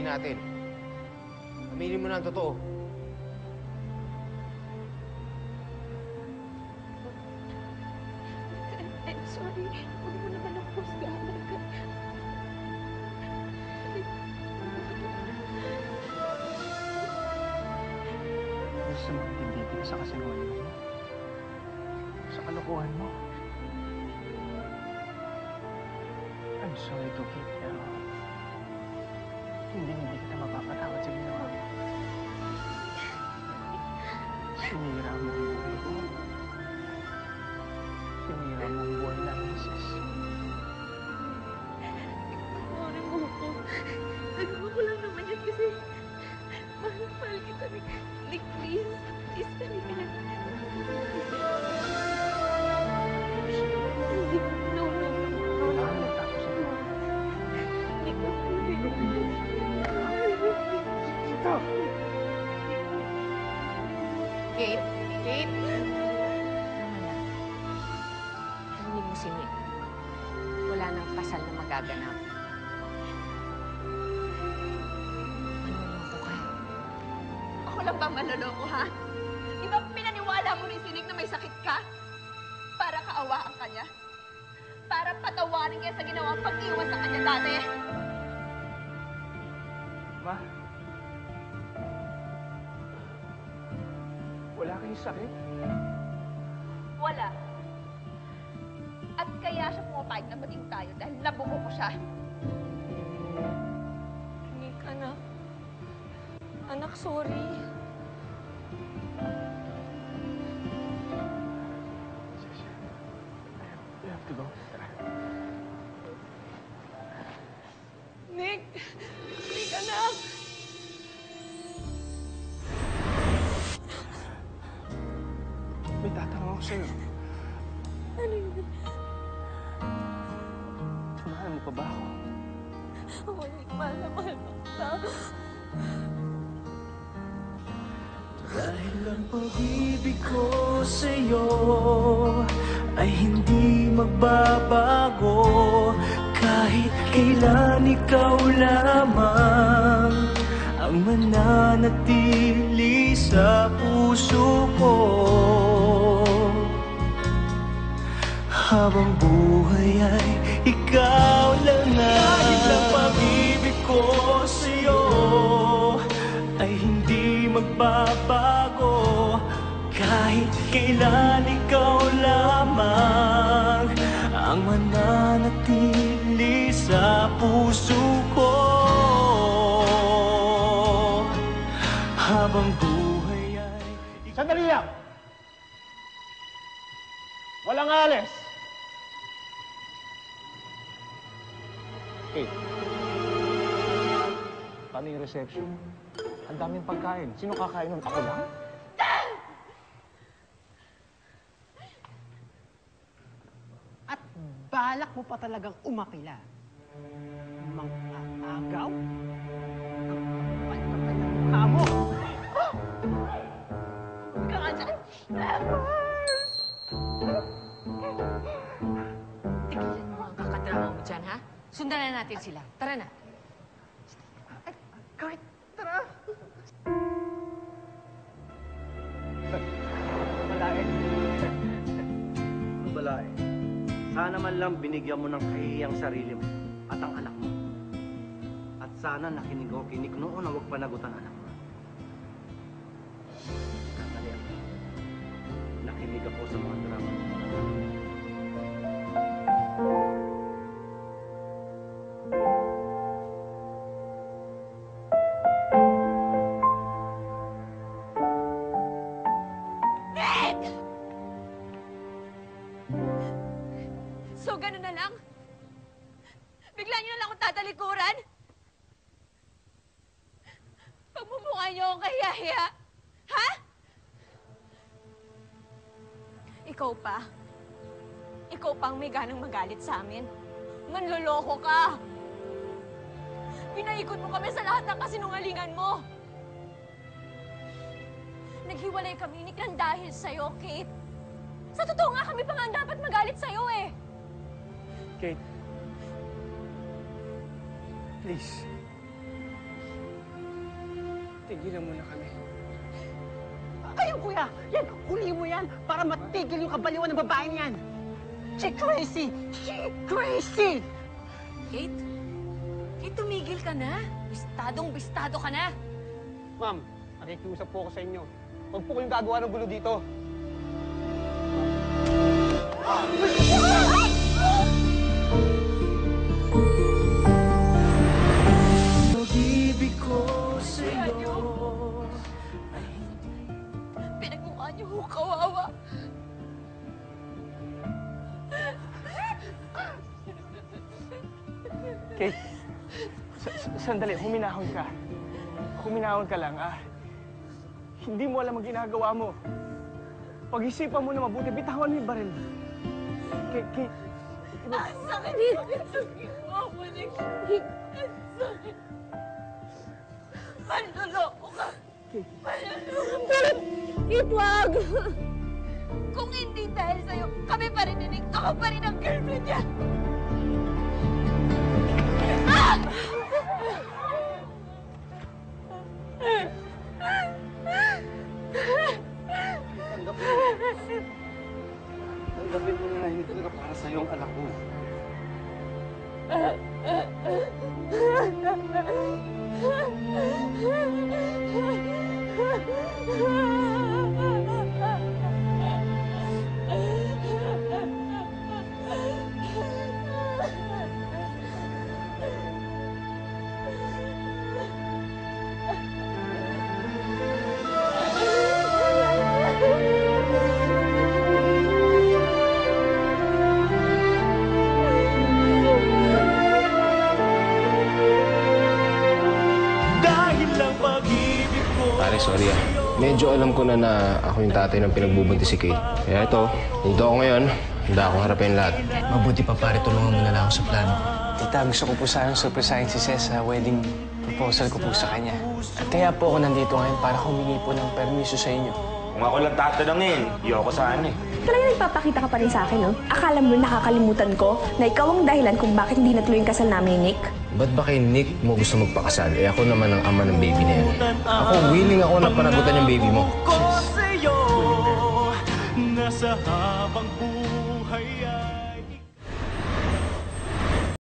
natin. Aminin mo na ang totoo. I'm sorry. Huwag mo naman ako husgahan. Gusto mo hindi ka sa kasinungaling mo? Sa kalokohan mo? I'm sorry to Kate, pero hindi kita mapapatawad sa ginawa mo. Sinira mo ang buhay ko. Sinira mo ang buhay namin, sis. Pagkakunin mo ko. Nagawa ko lang naman yan kasi mahal kita, Nick. Nick, please. Please, halika na. No. Nick, Stop! Kate? Kate? Narinig mo si Nick. Wala nang kasal na magaganap. Manloloko ka. ako lang ba manloloko, ha? Di ba pinaniwala mo rin si Nick na may sakit ka? Para kaawaan ka niya? Para patawarin niya sa ginawang pag-iwas sa kanya dati? Ma? Wala kayong sakit? Wala. At kaya siya pumapayag na maging tayo dahil nabuko ko siya. Nick, anak. Anak, sorry. You have to go. Nick! Nick, anak! May tatanong ako sa'yo. Ano yun? Mahal mo pa ba ako? Oo, Nick, mahal na mahal mo kita. Dahil ang pag-ibig ko sa'yo ay hindi magbabago. Kahit kailan ikaw lamang ang mananatili sa puso ko. Habang buhay ay ikaw lang na. Dahil ang pag-ibig ko sa'yo ay hindi magbabago. Kahit kailan ikaw lamang ang mananatili sa puso ko. Habang buhay ay... Sandali lang! Walang alis! Kate. Paano yung reception? Ang daming pagkain. Sino kakain nun? Ako lang? At balak mo pa talagang umapila. Mga agaw? Ang kapal ng mukha mo! Huwag ka nga dyan. Tigilan mo ang kakadrama mo dyan, ha? Sundan na natin sila. Tara na. Kahit, tara! Malain. Balae. Sana man lang binigyan mo ng kahiyang sarili mo at ang anak mo. At sana nakinig ako kay Nick noon na huwag panagutan anak mo. Kakali ako. Nakinig ako sa mga drama mo. So, ganun na lang? Bigla niyo na lang akong tatalikuran? Pagmumukha niyo akong kahiya-hiya? Ha? Ikaw pa? Ikaw pa ang may ganang magalit sa amin? Manloloko ka! Pinaikot mo kami sa lahat ng kasinungalingan mo! Naghiwalay kami, Nick, nang dahil sa'yo, Kate. Sa totoo nga, kami pa nga ang dapat magalit sa'yo, eh. Kate. Please. Tigilan mo na kami. Ayun, kuya! Yan, huli mo yan para matigil yung kabaliwan ng babaeng yan! She crazy! She crazy! Kate? Kate, tumigil ka na. Bistadong-bistado ka na. Ma'am, nakikiusap po ako sa inyo. Huwag po kayong gagawa ng gulo dito. Pag-ibig ko sa'yo Pinagmukha niyo ho, kawawa. Kate, sandali, huminahon ka. Huminahon ka lang, Hindi mo alam ang ginagawa mo. Pag-isipan mo na mabuti, bitawan mo yung baril. Kate, Ang sakit! Ang sakit mo ako, Nick. Ang sakit. Manloloko ka. Manloloko ka. Kate, wag! Kung hindi dahil sa'yo, kami pa rin ni Nick. Ako pa rin ang girlfriend niya. Tanggapin mo na hindi talaga para sa'yo ang anak ko. dahil lang pag-ibig ko. Pare, sorry Medyo alam ko na ako yung tatay ng pinagbubuntis si Kate. Kaya ito, dito ako ngayon. Handa akong harapin lahat. Mabuti pa pare, tulungan mo na lang ako sa plano ko. Tita, gusto ko po sanang surprisahin si Ces sa wedding proposal ko po sa kanya. At kaya po ako nandito ngayon para humingi po ng permiso sa inyo. Kung ako lang tatanungin, ayoko sana eh. Talaga nagpapakita ka pa rin sa akin, no? Akala mo nakakalimutan ko na ikaw ang dahilan kung bakit hindi natuloy yung kasal namin ni Nick? Ba't ba kay Nick mo gusto magpakasal? Eh ako naman ang ama ng baby na yan. Ako, willing ako na panagutan yung baby mo. Ko sa'yo, nasa habang buhay ay